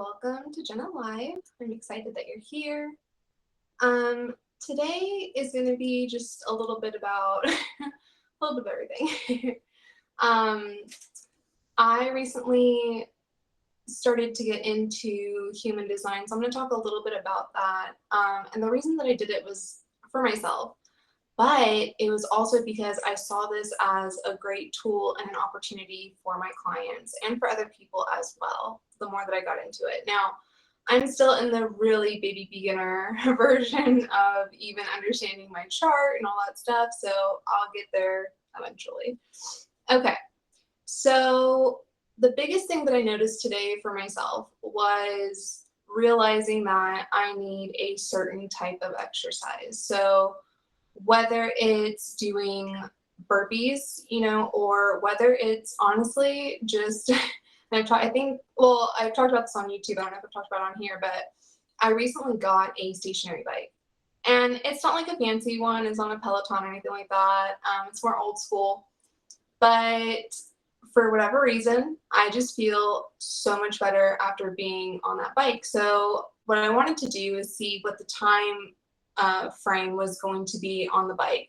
welcome to Jenna Live. I'm excited that you're here. Today is going to be just a little bit about a little bit of everything. um, I recently started to get into human design, so I'm going to talk a little bit about that. And the reason that I did it was for myself, but it was also because I saw this as a great tool and an opportunity for my clients and for other people as well, the more that I got into it. Now, I'm still in the really baby beginner version of even understanding my chart and all that stuff, so I'll get there eventually. Okay, so the biggest thing that I noticed today for myself was realizing that I need a certain type of exercise. So whether it's doing burpees, or whether it's honestly just, I've talked about this on YouTube. I don't know if I've talked about it on here, but I recently got a stationary bike. And it's not like a fancy one. It's not a Peloton or anything like that. It's more old school. But for whatever reason, I just feel so much better after being on that bike. So what I wanted to do is see what the time frame was going to be on the bike.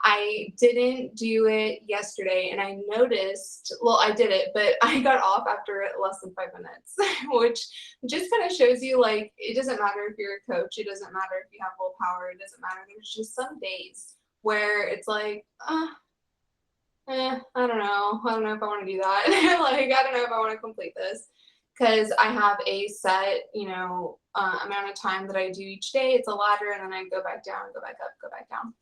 I didn't do it yesterday, and I noticed, I did it, but I got off after less than 5 minutes, which just kind of shows you, like, it doesn't matter if you're a coach, it doesn't matter if you have willpower, it doesn't matter. There's just some days where it's like, I don't know. I don't know if I want to do that. Like, I don't know if I want to complete this because I have a set, amount of time that I do each day. It's a ladder, and then I go back down, go back up, go back down.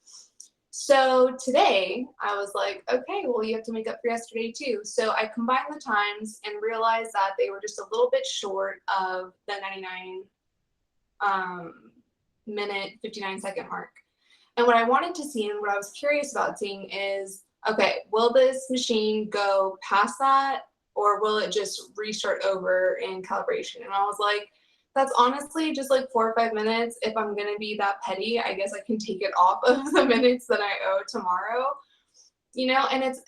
So today I was like, okay, well, you have to make up for yesterday too. So I combined the times and realized that they were just a little bit short of the 99 minute, 59-second mark. And what I wanted to see and what I was curious about seeing is, okay, will this machine go past that, or will it just restart over in calibration? And I was like, that's honestly just like 4 or 5 minutes. If I'm going to be that petty, I guess I can take it off of the minutes that I owe tomorrow, and it's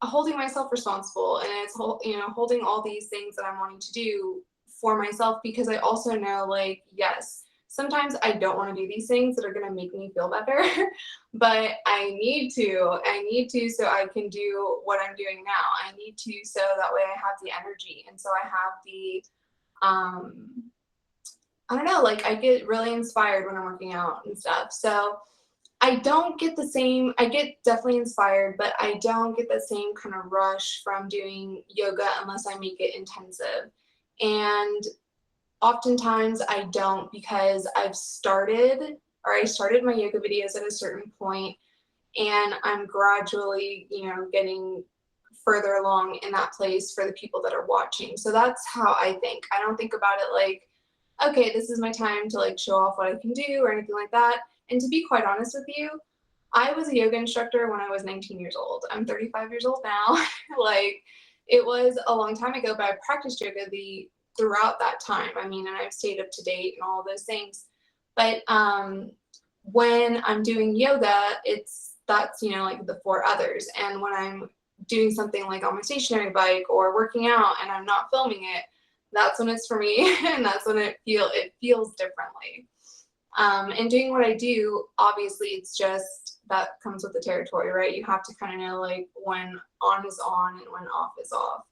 holding myself responsible, and it's, holding all these things that I'm wanting to do for myself, because I also know, like, yes, sometimes I don't want to do these things that are going to make me feel better, but I need to so I can do what I'm doing now. I need to so that way I have the energy, and so I have the, I don't know, like, I get really inspired when I'm working out and stuff. So I get definitely inspired, but I don't get the same kind of rush from doing yoga unless I make it intensive. And oftentimes I don't, because I started my yoga videos at a certain point, and I'm gradually, getting further along in that place for the people that are watching. So that's how I think. I don't think about it like, okay, this is my time to, like, show off what I can do or anything like that. And to be quite honest with you, I was a yoga instructor when I was 19 years old. I'm 35 years old now. Like, it was a long time ago, but I practiced yoga throughout that time. I mean, and I've stayed up to date and all those things. But when I'm doing yoga, that's like the 4 others. And when I'm doing something like on my stationary bike or working out and I'm not filming it, that's when it's for me, and that's when it feels differently. And doing what I do, obviously, it's just that comes with the territory, right? You have to kind of know, like, when on is on and when off is off.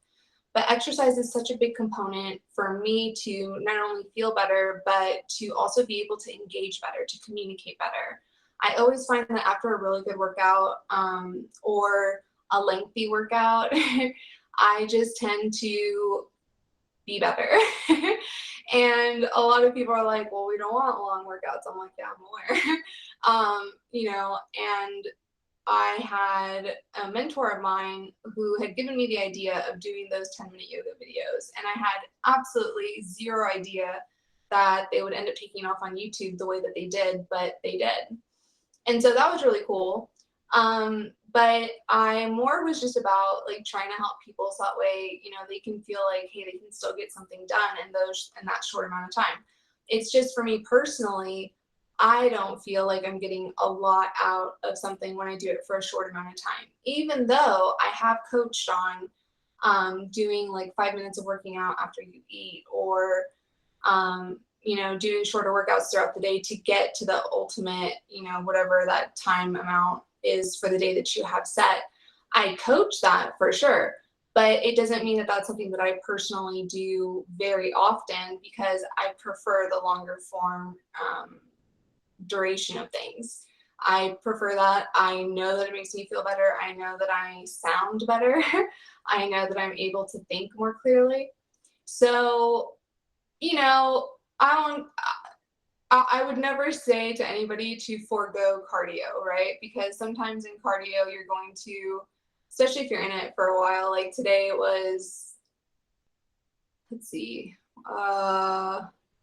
But exercise is such a big component for me to not only feel better, but to also be able to engage better, to communicate better. I always find that after a really good workout, or a lengthy workout, I just tend to be better. And a lot of people are like, well, we don't want long workouts. I'm like, yeah, I'm aware. And I had a mentor of mine who had given me the idea of doing those 10-minute yoga videos, and I had absolutely zero idea that they would end up taking off on YouTube the way that they did, but they did. And so that was really cool. But I more was just about, like, trying to help people so that way, they can feel like, hey, they can still get something done in that short amount of time. It's just, for me personally, I don't feel like I'm getting a lot out of something when I do it for a short amount of time, even though I have coached on doing like 5 minutes of working out after you eat, or doing shorter workouts throughout the day to get to the ultimate, whatever that time amount is for the day that you have set. I coach that for sure, but it doesn't mean that that's something that I personally do very often, because I prefer the longer form duration of things. I prefer that. I know that it makes me feel better. I know that I sound better. I know that I'm able to think more clearly. So, I would never say to anybody to forego cardio, right? Because sometimes in cardio, you're going to, especially if you're in it for a while, like today it was, let's see,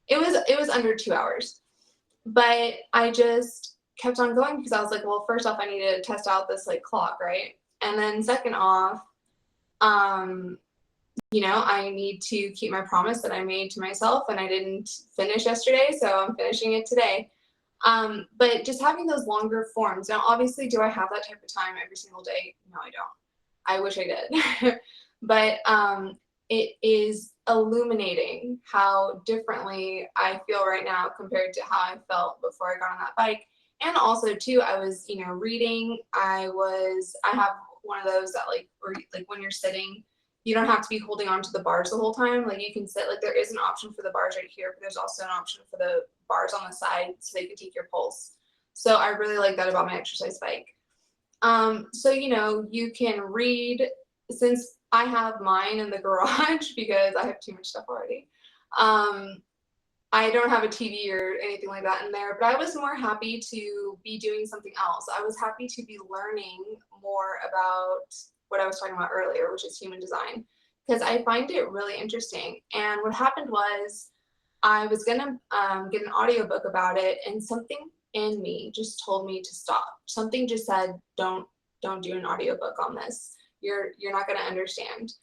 it was under 2 hours, but I just kept on going because I was like, well, first off, I need to test out this like clock, right? And then second off, I need to keep my promise that I made to myself, and I didn't finish yesterday, so I'm finishing it today. But just having those longer forms. Now, obviously, do I have that type of time every single day? No, I don't. I wish I did. But it is illuminating how differently I feel right now compared to how I felt before I got on that bike. And also, too, I was, reading. I have one of those that like when you're sitting, you don't have to be holding on to the bars the whole time. Like you can sit, like there is an option for the bars right here, but there's also an option for the bars on the side so they can take your pulse. So I really like that about my exercise bike. So, you can read, since I have mine in the garage because I have too much stuff already. I don't have a TV or anything like that in there, but I was more happy to be doing something else. I was happy to be learning more about what I was talking about earlier, which is human design, because I find it really interesting. And what happened was I was gonna get an audiobook about it, and something in me just told me to stop. Something just said, don't do an audiobook on this. You're not gonna understand.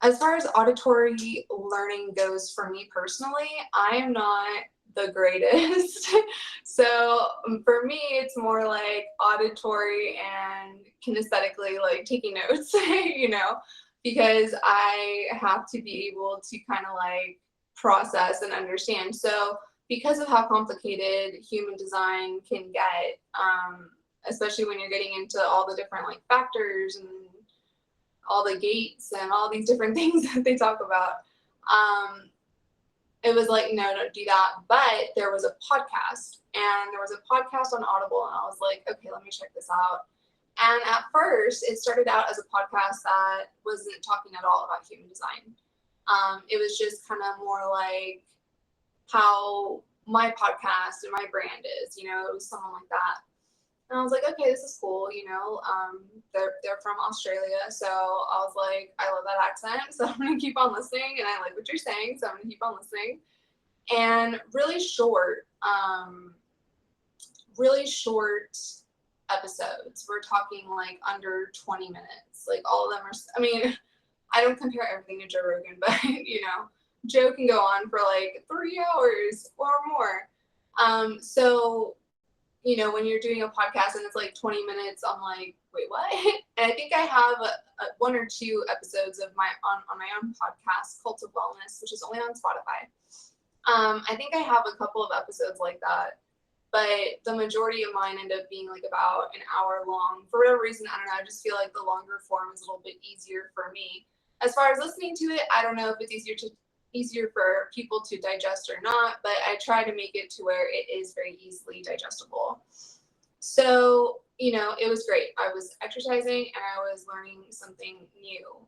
As far as auditory learning goes for me personally, I am not the greatest. So for me, it's more like auditory and kinesthetically, like taking notes, because I have to be able to kind of like process and understand. So because of how complicated human design can get, especially when you're getting into all the different like factors and all the gates and all these different things that they talk about, it was like, no, don't do that. But there was a podcast, and there was a podcast on Audible, and I was like, okay, let me check this out. And at first, it started out as a podcast that wasn't talking at all about human design. It was just kind of more like how my podcast and my brand is, it was something like that. And I was like, okay, this is cool, they're from Australia, so I was like, I love that accent, so I'm gonna keep on listening, and I like what you're saying, so I'm gonna keep on listening. And really short episodes. We're talking like under 20 minutes. Like all of them are, I mean, I don't compare everything to Joe Rogan, but Joe can go on for like 3 hours or more. So when you're doing a podcast and it's like 20 minutes, I'm like, wait, what? And I think I have one or two episodes of on my own podcast, Cult of Wellness, which is only on Spotify. I think I have a couple of episodes like that, but the majority of mine end up being like about an hour long. For whatever reason, I don't know, I just feel like the longer form is a little bit easier for me. As far as listening to it, I don't know if it's easier for people to digest or not, but I try to make it to where it is very easily digestible. So, it was great. I was exercising and I was learning something new,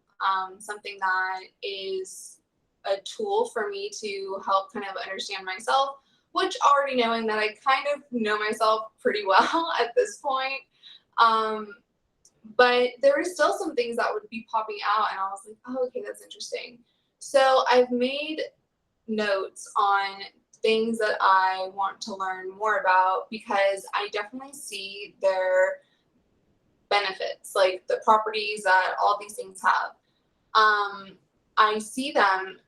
something that is a tool for me to help kind of understand myself, which already knowing that I kind of know myself pretty well at this point. But there were still some things that would be popping out, and I was like, oh, okay, that's interesting. So I've made notes on things that I want to learn more about, because I definitely see their benefits, like the properties that all these things have. I see them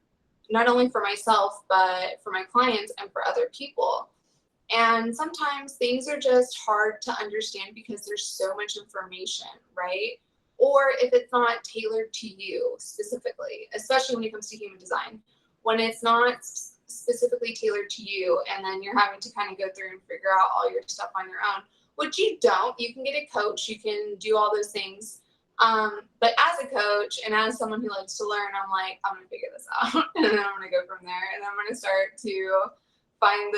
not only for myself, but for my clients and for other people. And sometimes things are just hard to understand because there's so much information, right? Or if it's not tailored to you specifically, especially when it comes to human design. when it's not specifically tailored to you, and then you're having to kind of go through and figure out all your stuff on your own, which you don't. You can get a coach, you can do all those things. But as a coach and as someone who likes to learn, I'm like, I'm gonna figure this out, and then I'm gonna go from there, and I'm gonna start to find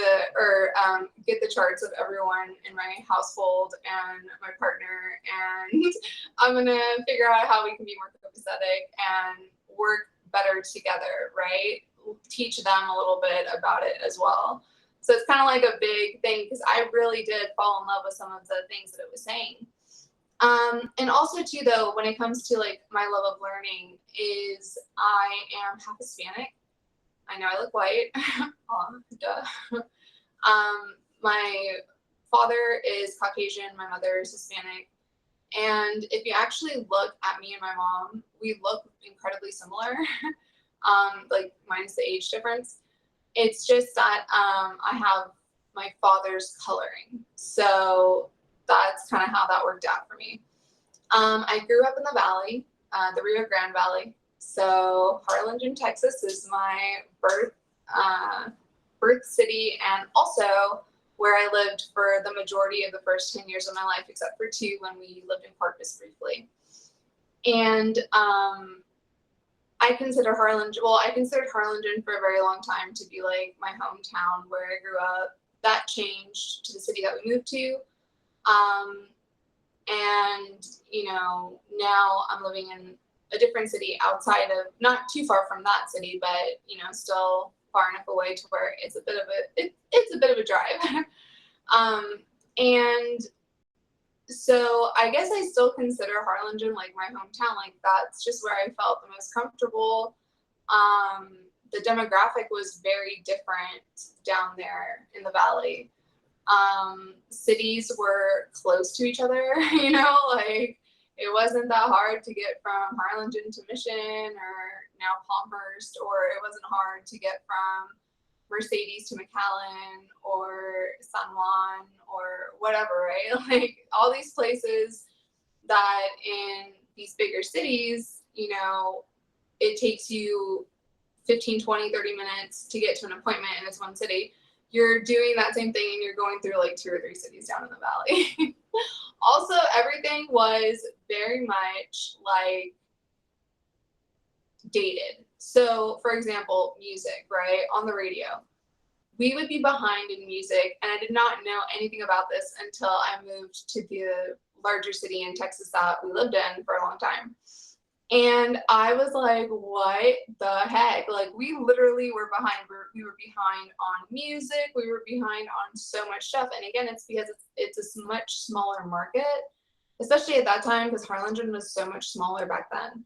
get the charts of everyone in my household and my partner, and I'm gonna figure out how we can be more copacetic and work better together, right? Teach them a little bit about it as well. So it's kind of like a big thing, because I really did fall in love with some of the things that it was saying. And also too, though, when it comes to like my love of learning, is I am half Hispanic. I know I look white. Oh, duh. My father is Caucasian, my mother is Hispanic. And if you actually look at me and my mom, we look incredibly similar, like minus the age difference. It's just that I have my father's coloring. So that's kind of how that worked out for me. I grew up in the Valley, the Rio Grande Valley. So Harlingen, Texas is my birth city, and also where I lived for the majority of the first 10 years of my life, except for 2 when we lived in Corpus briefly. And I considered Harlingen for a very long time to be like my hometown where I grew up. That changed to the city that we moved to. And, now I'm living in a different city outside of, not too far from that city, but, still far enough away to where it's a bit of a drive. And so I guess I still consider Harlingen like my hometown. Like that's just where I felt the most comfortable. The demographic was very different down there in the Valley. Cities were close to each other, like it wasn't that hard to get from Harlingen to Mission or now Palmhurst, or it wasn't hard to get from Mercedes to McAllen or San Juan or whatever, right? Like all these places that in these bigger cities, it takes you 15, 20, 30 minutes to get to an appointment in this one city. You're doing that same thing and you're going through like 2 or 3 cities down in the Valley. Also, everything was very much like dated. So, for example, music, right? On the radio. We would be behind in music, and I did not know anything about this until I moved to the larger city in Texas that we lived in for a long time. And I was like, what the heck? Like, we literally were behind. We were behind on music. We were behind on so much stuff. And again, it's because it's a much smaller market, especially at that time, because Harlingen was so much smaller back then.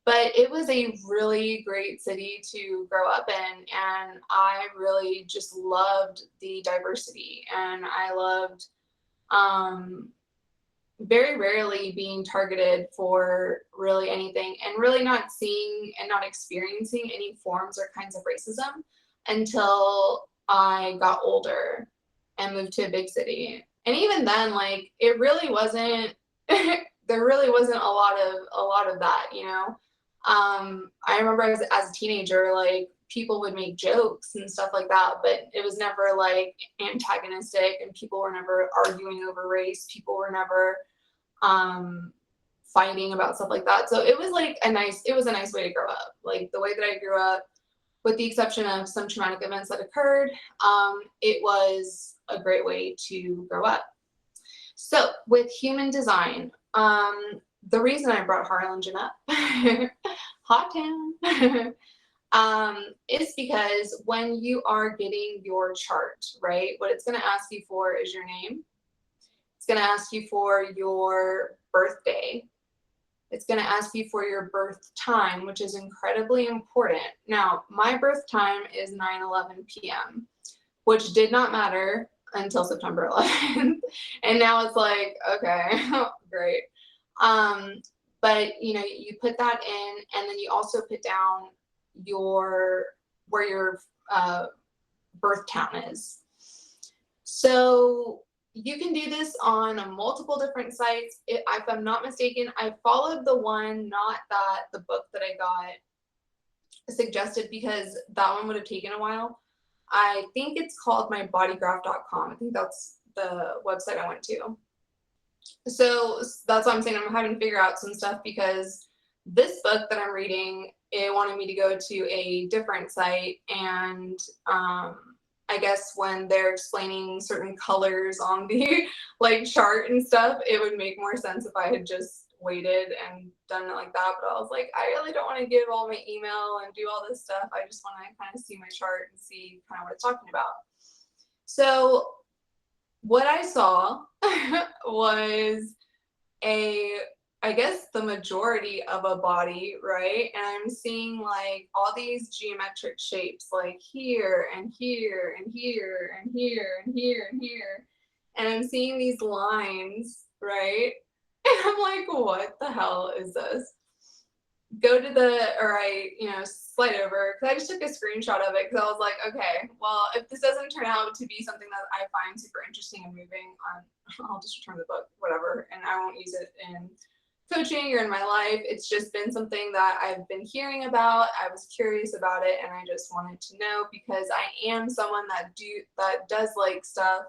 But it was a really great city to grow up in, and I really just loved the diversity, and I loved very rarely being targeted for really anything, and really not seeing and not experiencing any forms or kinds of racism until I got older and moved to a big city. And even then, like, it really wasn't there really wasn't a lot of that, I remember as a teenager, like, people would make jokes and stuff like that, but it was never like antagonistic, and people were never arguing over race. People were never fighting about stuff like that. So it was a nice way to grow up. Like the way that I grew up, with the exception of some traumatic events that occurred, it was a great way to grow up. So with human design, the reason I brought Harlingen up, hot town, is because when you are getting your chart, right, what it's going to ask you for is your name. It's going to ask you for your birthday. It's going to ask you for your birth time, which is incredibly important. Now, my birth time is 9:11 p.m., which did not matter until September 11th. And now it's like, okay, great. But you put that in, and then you also put down where your birth count is. So you can do this on multiple different sites. If I'm not mistaken, I followed the one, not the book that I got suggested because that one would have taken a while. I think it's called mybodygraph.com. I think that's the website I went to. So that's why I'm saying I'm having to figure out some stuff, because this book that I'm reading, it wanted me to go to a different site, and I guess when they're explaining certain colors on the like chart and stuff, it would make more sense if I had just waited and done it like that. But I was like, I really don't want to give all my email and do all this stuff. I just want to kind of see my chart and see kind of what it's talking about. So what I saw was I guess the majority of a body, right? And I'm seeing like all these geometric shapes, like here and here and here and here and here and here. And I'm seeing these lines, right? And I'm like, what the hell is this? Go to slide over, because I just took a screenshot of it, because I was like, okay, well, if this doesn't turn out to be something that I find super interesting and moving, I'll just return the book, whatever, and I won't use it in coaching or in my life. It's just been something that I've been hearing about. I was curious about it, and I just wanted to know, because I am someone that does like stuff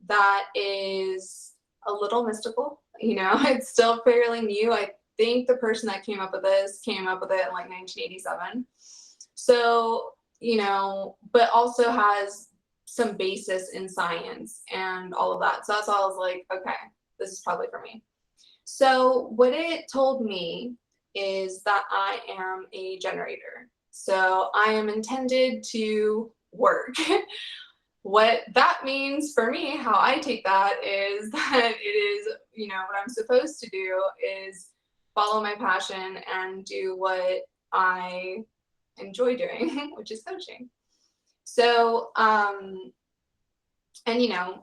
that is a little mystical. It's still fairly new. I think the person that came up with this came up with it in like 1987. So, but also has some basis in science and all of that. So that's why I was like, okay, this is probably for me. So what it told me is that I am a generator. So I am intended to work. What that means for me, how I take that, is that it is, what I'm supposed to do is follow my passion and do what I enjoy doing, which is coaching. So, and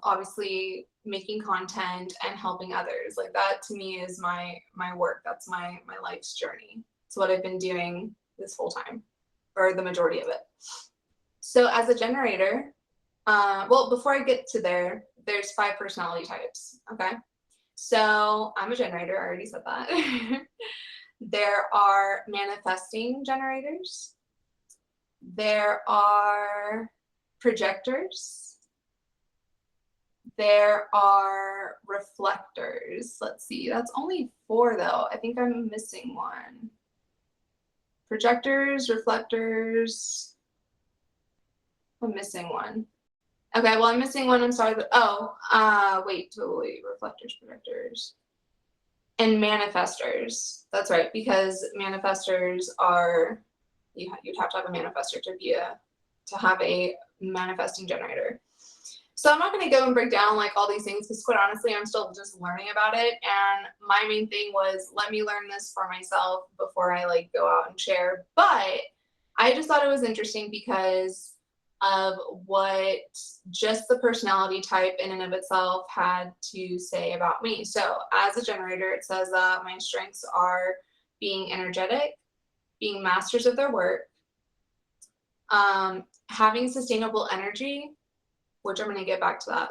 obviously making content and helping others, like that to me is my work. That's my life's journey. It's what I've been doing this whole time, or the majority of it. So as a generator, well, before I get to there's 5 personality types, okay? So I'm a generator, I already said that. There are manifesting generators. There are projectors. There are reflectors. Let's see, that's only 4 though. I think I'm missing one. Projectors, reflectors. I'm missing one. Okay, well, I'm missing one. I'm sorry. Wait, reflectors, projectors, and manifestors. That's right, because manifestors are, you'd have to have a manifestor to have a manifesting generator. So I'm not going to go and break down like all these things, because quite honestly, I'm still just learning about it. And my main thing was, let me learn this for myself before I like go out and share. But I just thought it was interesting because of what just the personality type in and of itself had to say about me. So as a generator, it says that my strengths are being energetic, being masters of their work, having sustainable energy, which I'm going to get back to that,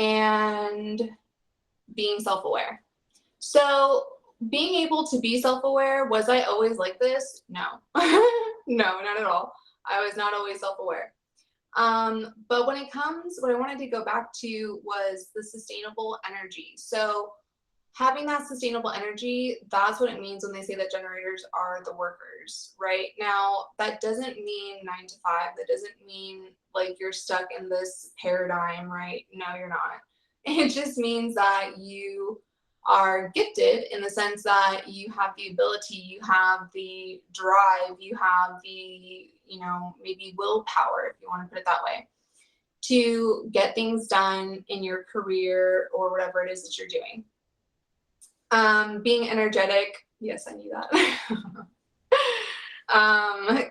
and being self-aware. So being able to be self-aware, was I always like this? No. No, not at all. I was not always self-aware. But what I wanted to go back to was the sustainable energy. So having that sustainable energy, that's what it means when they say that generators are the workers, right? Now, that doesn't mean 9 to 5. That doesn't mean like you're stuck in this paradigm, right? No, you're not. It just means that you are gifted in the sense that you have the ability, you have the drive, you have the, maybe willpower, if you want to put it that way, to get things done in your career or whatever it is that you're doing. Being energetic, yes, I knew that.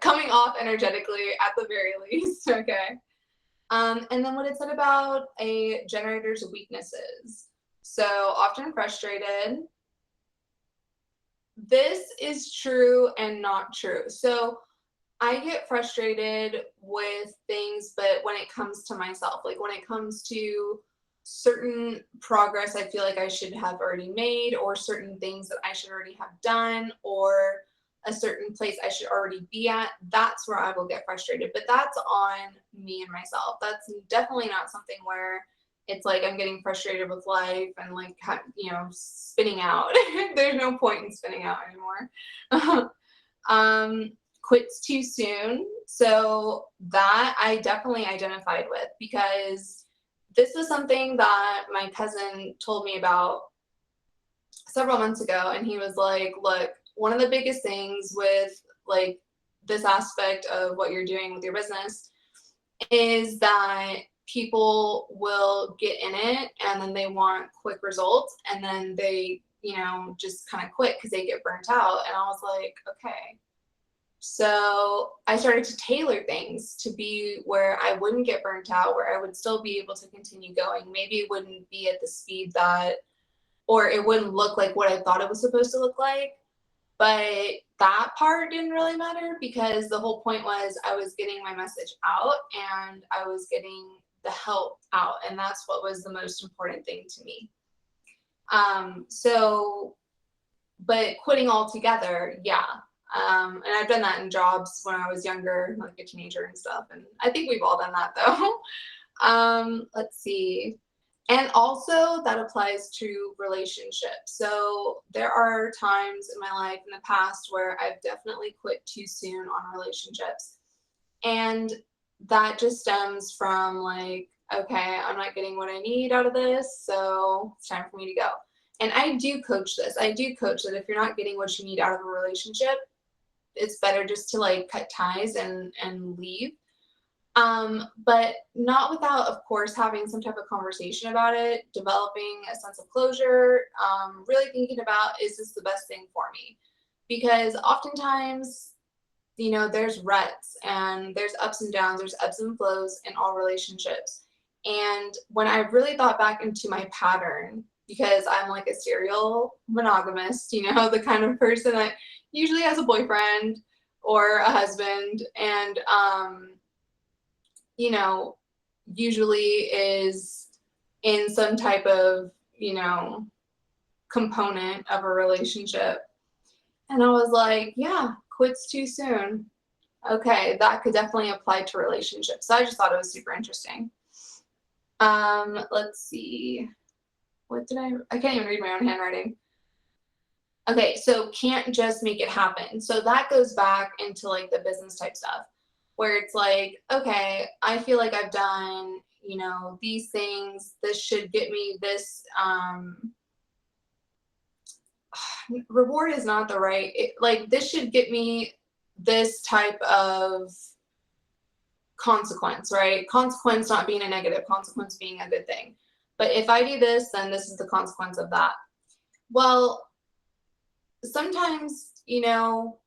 Coming off energetically at the very least, okay. And then what it said about a generator's weaknesses. So often frustrated. This is true and not true. So I get frustrated with things, but when it comes to myself, like when it comes to certain progress I feel like I should have already made, or certain things that I should already have done, or a certain place I should already be at, that's where I will get frustrated. But that's on me and myself. That's definitely not something where it's like I'm getting frustrated with life and like, you know, spinning out. There's no point in spinning out anymore. Quits too soon. So that I definitely identified with, because this is something that my cousin told me about several months ago. And he was like, look, one of the biggest things with like this aspect of what you're doing with your business is that people will get in it and then they want quick results, and then they, you know, just kind of quit because they get burnt out. And I was like, okay. So I started to tailor things to be where I wouldn't get burnt out, where I would still be able to continue going. Maybe it wouldn't be at the speed that, or it wouldn't look like what I thought it was supposed to look like. But that part didn't really matter, because the whole point was I was getting my message out and I was getting the help out. And that's what was the most important thing to me. But quitting altogether, yeah. And I've done that in jobs when I was younger, like a teenager and stuff. And I think we've all done that though. Let's see. And also that applies to relationships. So there are times in my life in the past where I've definitely quit too soon on relationships. And that just stems from like, okay, I'm not getting what I need out of this, so it's time for me to go. And I do coach this. I do coach that if you're not getting what you need out of a relationship, it's better just to like cut ties and leave. But not without, of course, having some type of conversation about it, developing a sense of closure, really thinking about, is this the best thing for me? Because oftentimes, you know, there's ruts and there's ups and downs, there's ebbs and flows in all relationships. And when I really thought back into my pattern, because I'm like a serial monogamist, you know, the kind of person that usually has a boyfriend or a husband, and you know, usually is in some type of, you know, component of a relationship. And I was like, yeah, quits too soon. Okay, that could definitely apply to relationships. So I just thought it was super interesting. Let's see. What did I can't even read my own handwriting. Okay, so can't just make it happen. So that goes back into like the business type stuff, where it's like, okay, I feel like I've done, you know, these things. This should get me this, reward is not the right, like this should get me this type of consequence, right? Consequence not being a negative, consequence being a good thing. But if I do this, then this is the consequence of that. Well, sometimes, you know,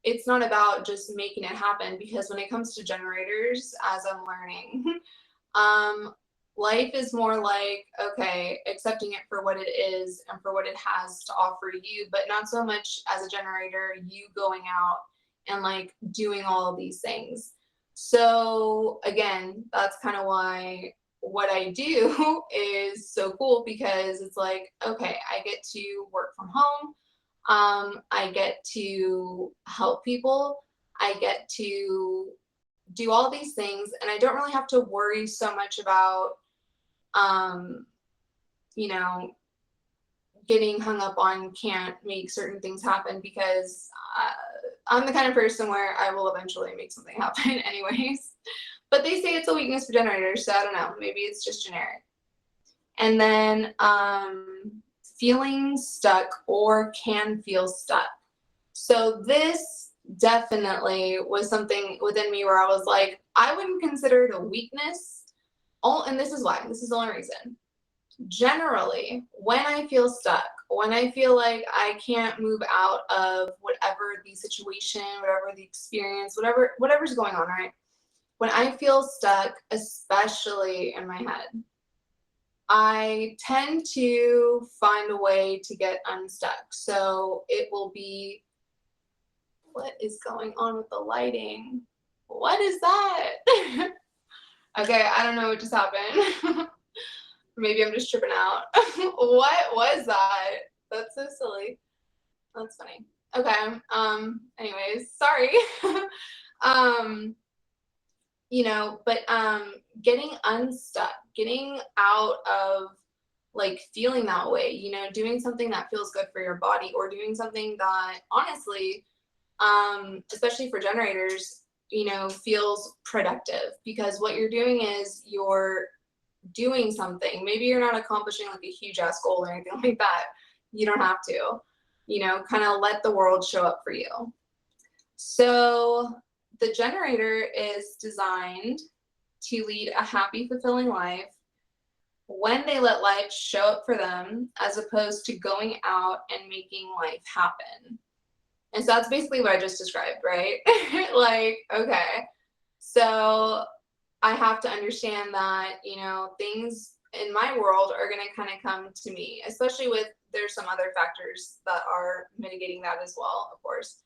it's not about just making it happen, because when it comes to generators, as I'm learning, life is more like, okay, accepting it for what it is and for what it has to offer you, but not so much as a generator, you going out and like doing all of these things. So again, that's kind of why what I do is so cool, because it's like, okay, I get to work from home. I get to help people. I get to do all these things, and I don't really have to worry so much about, you know, getting hung up on can't make certain things happen, because I'm the kind of person where I will eventually make something happen anyways. But they say it's a weakness for generators, so I don't know. Maybe it's just generic. And then feeling stuck or can feel stuck. So this definitely was something within me where I was like, I wouldn't consider it a weakness. And this is why. This is the only reason. Generally, when I feel stuck, when I feel like I can't move out of whatever the situation, whatever the experience, whatever's going on, right? When I feel stuck, especially in my head, I tend to find a way to get unstuck. So it will be, what is going on with the lighting? What is that? Okay, I don't know what just happened. Maybe I'm just tripping out. What was that? That's so silly. That's funny. Okay. Anyways, sorry. You know, but getting unstuck, getting out of like feeling that way, you know, doing something that feels good for your body, or doing something that honestly, especially for generators, you know, feels productive, because what you're doing is you're doing something. Maybe you're not accomplishing like a huge ass goal or anything like that. You don't have to, you know, kind of let the world show up for you. So the generator is designed to lead a happy, fulfilling life when they let life show up for them, as opposed to going out and making life happen. And so that's basically what I just described, right? Like, okay, so I have to understand that, you know, things in my world are going to kind of come to me, especially with, there's some other factors that are mitigating that as well, of course.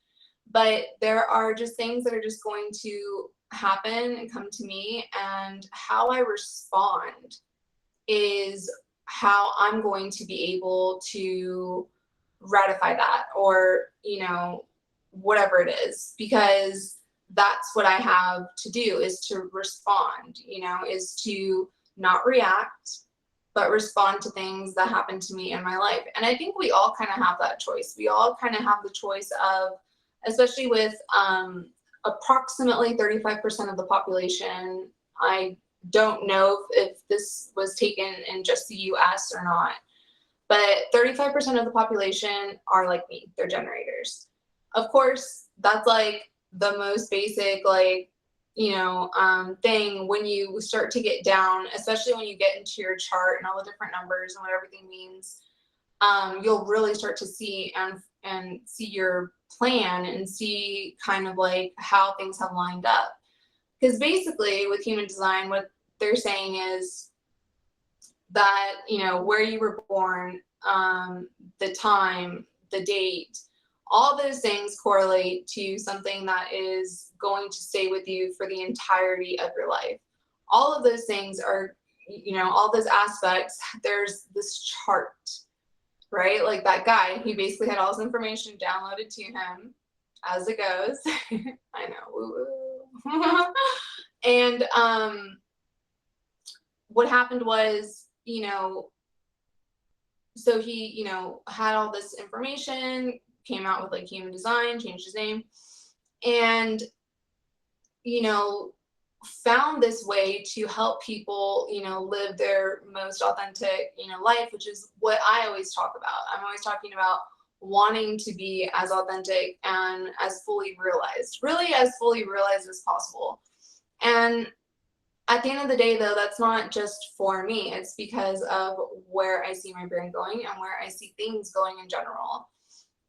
But there are just things that are just going to happen and come to me, and how I respond is how I'm going to be able to ratify that, or, you know, whatever it is, because that's what I have to do, is to respond, you know, is to not react, but respond to things that happen to me in my life. And I think we all kind of have that choice. We all kind of have the choice of, especially with approximately 35% of the population. I don't know if this was taken in just the US or not, but 35% of the population are like me. They're generators. Of course, that's like the most basic, like, you know, thing. When you start to get down, especially when you get into your chart and all the different numbers and what everything means, you'll really start to see and see your plan, and see kind of like how things have lined up. Because basically with human design, what they're saying is that, you know, where you were born, the time, the date, all those things correlate to something that is going to stay with you for the entirety of your life. All of those things are, you know, all those aspects, there's this chart, right? Like that guy, he basically had all this information downloaded to him, as it goes. I know, woo-woo. And what happened was, you know, so he, you know, had all this information, came out with like human design, changed his name, and, you know, found this way to help people, you know, live their most authentic, you know, life, which is what I always talk about. I'm always talking about wanting to be as authentic and as fully realized, really as fully realized as possible. And at the end of the day, though, that's not just for me. It's because of where I see my brain going and where I see things going in general.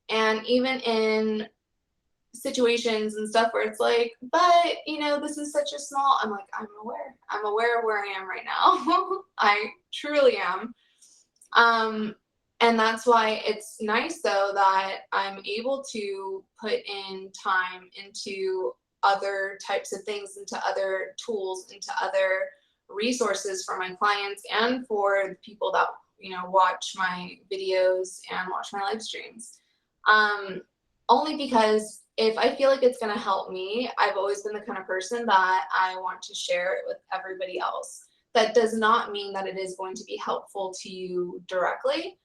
And even in situations and stuff where it's like, but, you know, this is such a small, I'm like, I'm aware of where I am right now. I truly am. And that's why it's nice, though, that I'm able to put in time into other types of things, into other tools, into other resources for my clients and for the people that, you know, watch my videos and watch my live streams. Only because if I feel like it's going to help me, I've always been the kind of person that I want to share it with everybody else. That does not mean that it is going to be helpful to you directly,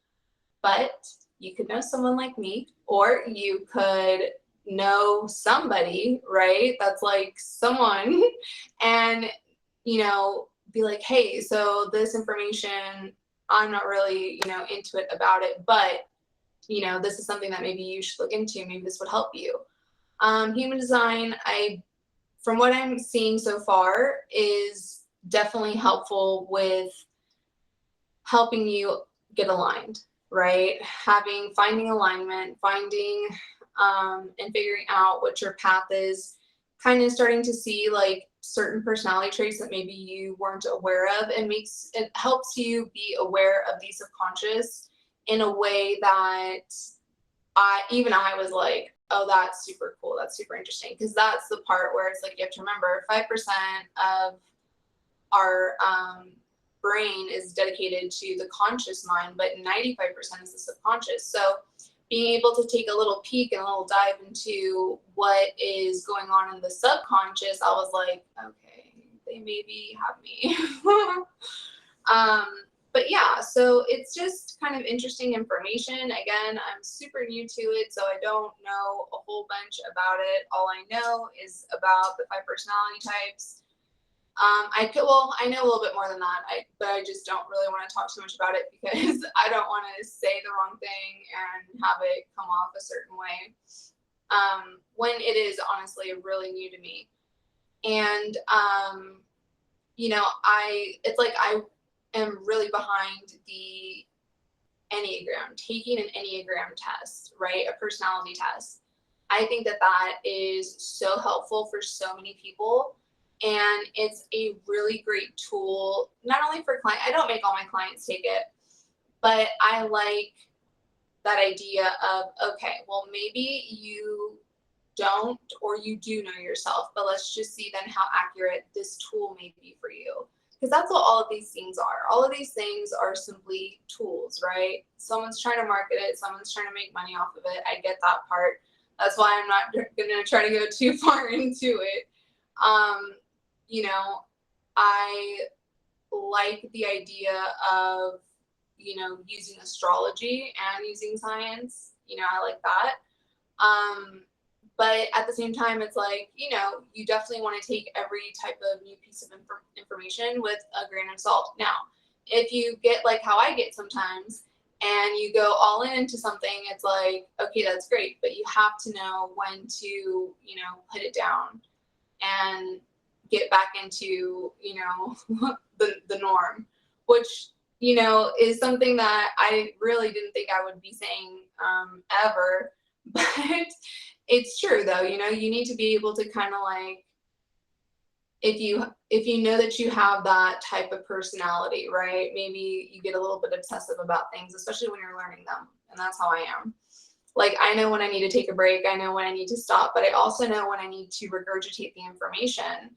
but you could know someone like me, or you could know somebody, right? That's like someone, and, you know, be like, hey, so this information, I'm not really, you know, into it about it, but, you know, this is something that maybe you should look into. Maybe this would help you. Human design, from what I'm seeing so far, is definitely helpful with helping you get aligned, right? Finding alignment, finding and figuring out what your path is, kind of starting to see like certain personality traits that maybe you weren't aware of, and it helps you be aware of the subconscious in a way that I was like, oh, that's super cool, that's super interesting, because that's the part where it's like, you have to remember 5% of our brain is dedicated to the conscious mind, but 95% is the subconscious. So being able to take a little peek and a little dive into what is going on in the subconscious, I was like, okay, they maybe have me. But yeah, so it's just kind of interesting information. Again, I'm super new to it, so I don't know a whole bunch about it. All I know is about the 5 personality types. I know a little bit more than that, but I just don't really want to talk too much about it because I don't want to say the wrong thing and have it come off a certain way, when it is honestly really new to me. And, you know, it's like I am really behind the Enneagram, taking an Enneagram test, right? A personality test. I think that that is so helpful for so many people. And it's a really great tool, not only for clients, I don't make all my clients take it, but I like that idea of, okay, well, maybe you don't or you do know yourself, but let's just see then how accurate this tool may be for you. Because that's what all of these things are. All of these things are simply tools, right? Someone's trying to market it, someone's trying to make money off of it. I get that part. That's why I'm not going to try to go too far into it. You know, I like the idea of, you know, using astrology and using science. You know, I like that. But at the same time, it's like, you know, you definitely want to take every type of new piece of information with a grain of salt. Now, if you get like how I get sometimes and you go all in into something, it's like, okay, that's great. But you have to know when to, you know, put it down and get back into, you know, the norm, which, you know, is something that I really didn't think I would be saying ever. But it's true though, you know, you need to be able to kind of like, if you know that you have that type of personality, right? Maybe you get a little bit obsessive about things, especially when you're learning them. And that's how I am. Like, I know when I need to take a break, I know when I need to stop, but I also know when I need to regurgitate the information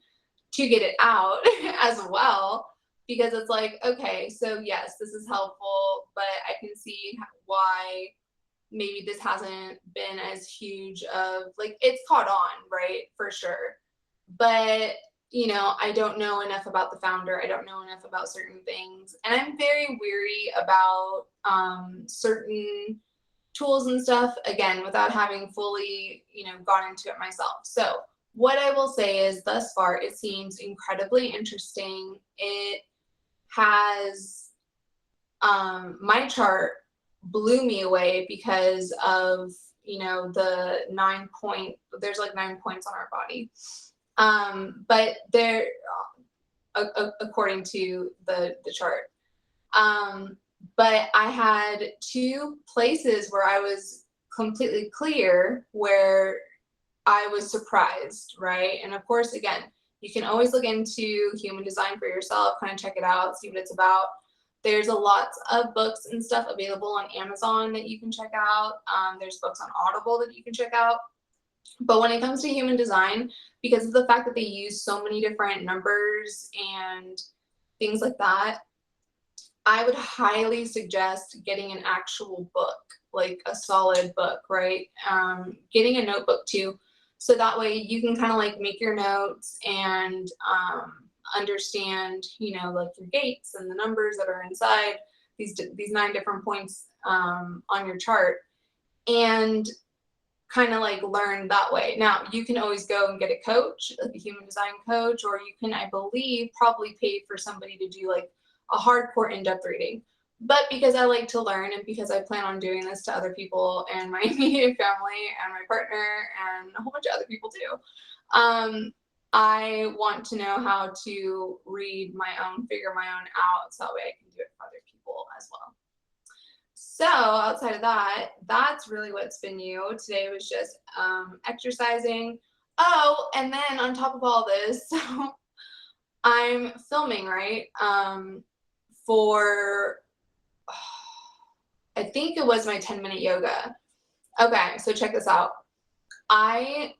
to get it out as well. Because it's like, okay, so yes, this is helpful, but I can see why maybe this hasn't been as huge of, like, it's caught on, right? For sure. But, you know, I don't know enough about the founder. I don't know enough about certain things. And I'm very weary about certain tools and stuff, again, without having fully, you know, gone into it myself. So what I will say is thus far, it seems incredibly interesting. It has, my chart blew me away because of, you know, the there's like 9 points on our body. But they're, according to the chart. But I had 2 places where I was completely clear where I was surprised, right? And of course, again, you can always look into human design for yourself, kind of check it out, see what it's about. There's a lots of books and stuff available on Amazon that you can check out. There's books on Audible that you can check out. But when it comes to human design, because of the fact that they use so many different numbers and things like that, I would highly suggest getting an actual book, like a solid book, right? Getting a notebook too, so that way you can kind of like make your notes and understand, you know, like your gates and the numbers that are inside these 9 different points on your chart, and kind of like learn that way. Now, you can always go and get a coach, like a human design coach, or you can, I believe, probably pay for somebody to do like a hardcore in-depth reading. But because I like to learn, and because I plan on doing this to other people and my immediate family and my partner and a whole bunch of other people too, I want to know how to read my own, figure my own out, so that way I can do it for other people as well. So outside of that, that's really what's been new. Today was just exercising. Oh, and then on top of all this, so I'm filming, right? For, I think it was my 10-minute yoga. Okay, so check this out. I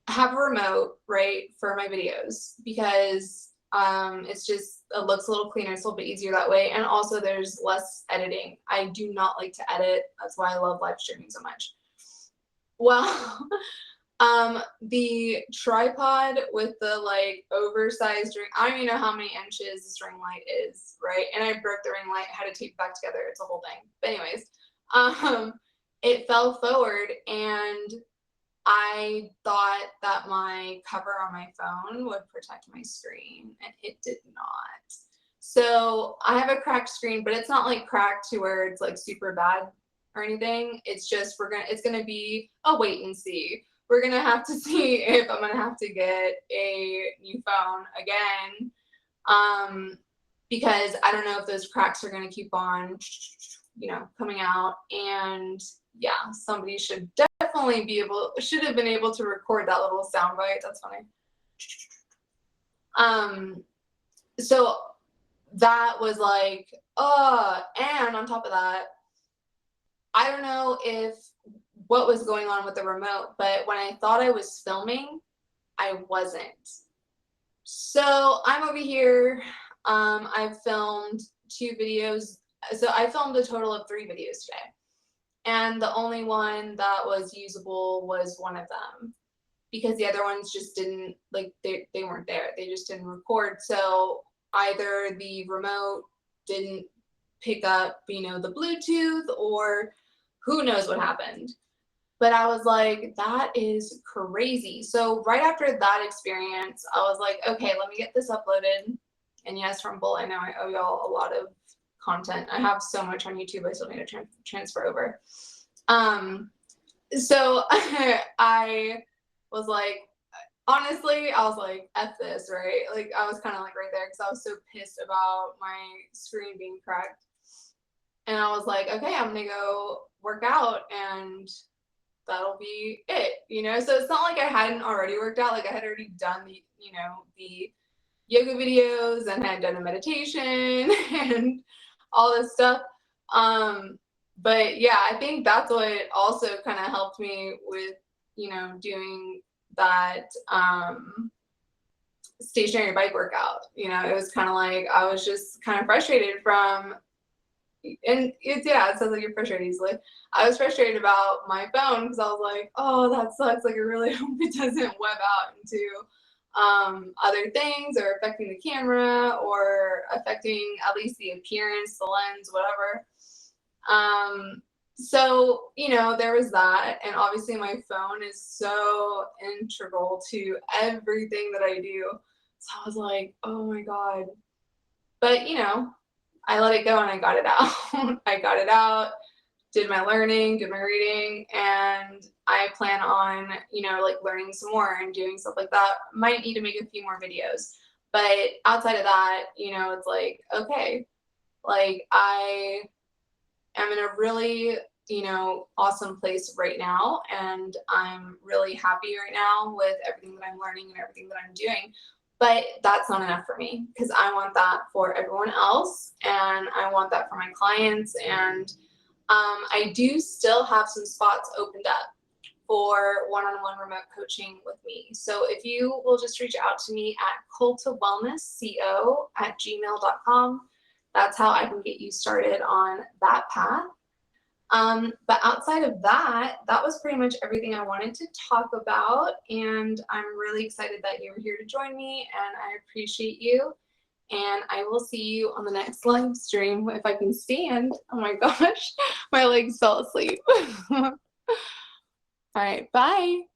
have a remote, right, for my videos because It's just, it looks a little cleaner. It's a little bit easier that way. And also there's less editing. I do not like to edit. That's why I love live streaming so much. Well, the tripod with the like oversized ring, I don't even know how many inches this ring light is, right? And I broke the ring light, had to tape it back together. It's a whole thing. But anyways, it fell forward, and I thought that my cover on my phone would protect my screen, and it did not. So I have a cracked screen, but it's not like cracked to where it's like super bad or anything. It's just it's gonna be a wait and see. We're gonna have to see if I'm gonna have to get a new phone again, because I don't know if those cracks are gonna keep on, coming out. And yeah, somebody should definitely should have been able to record that little sound bite. That's funny. So that was like, and on top of that, I don't know what was going on with the remote, but when I thought I was filming, I wasn't. So I'm over here. I've filmed 2 videos. So I filmed a total of 3 videos today. And the only one that was usable was one of them, because the other ones just didn't, like, they weren't there. They just didn't record. So either the remote didn't pick up, the Bluetooth, or who knows what happened. But I was like, that is crazy. So right after that experience, I was like, okay, let me get this uploaded. And yes, Rumble, I know I owe y'all a lot of content. I have so much on YouTube I still need to transfer over. So I was like, honestly, I was like, F this, right? Like, I was kind of like right there, because I was so pissed about my screen being cracked. And I was like, okay, I'm gonna go work out, and that'll be it, So it's not like I hadn't already worked out. Like, I had already done the yoga videos, and had done a meditation and all this stuff. But yeah, I think that's what also kind of helped me with, doing that stationary bike workout. It was kind of like, I was just kind of frustrated and it sounds like you're frustrated easily. I was frustrated about my phone, because I was like, oh, that sucks. Like, I really hope it doesn't web out into other things, or affecting the camera, or affecting at least the appearance, the lens, whatever. So, there was that. And obviously my phone is so integral to everything that I do. So I was like, oh my God. But, I let it go, and I got it out. I got it out, did my learning, did my reading, and I plan on, like, learning some more and doing stuff like that. Might need to make a few more videos. But outside of that, it's like, okay, like, I am in a really, awesome place right now, and I'm really happy right now with everything that I'm learning and everything that I'm doing. But that's not enough for me, because I want that for everyone else, and I want that for my clients. And I do still have some spots opened up for one-on-one remote coaching with me. So if you will just reach out to me at cultowellnessco@gmail.com, that's how I can get you started on that path. But outside of that, that was pretty much everything I wanted to talk about. And I'm really excited that you were here to join me, and I appreciate you. And I will see you on the next live stream, if I can stand. Oh my gosh, my legs fell asleep. All right, bye.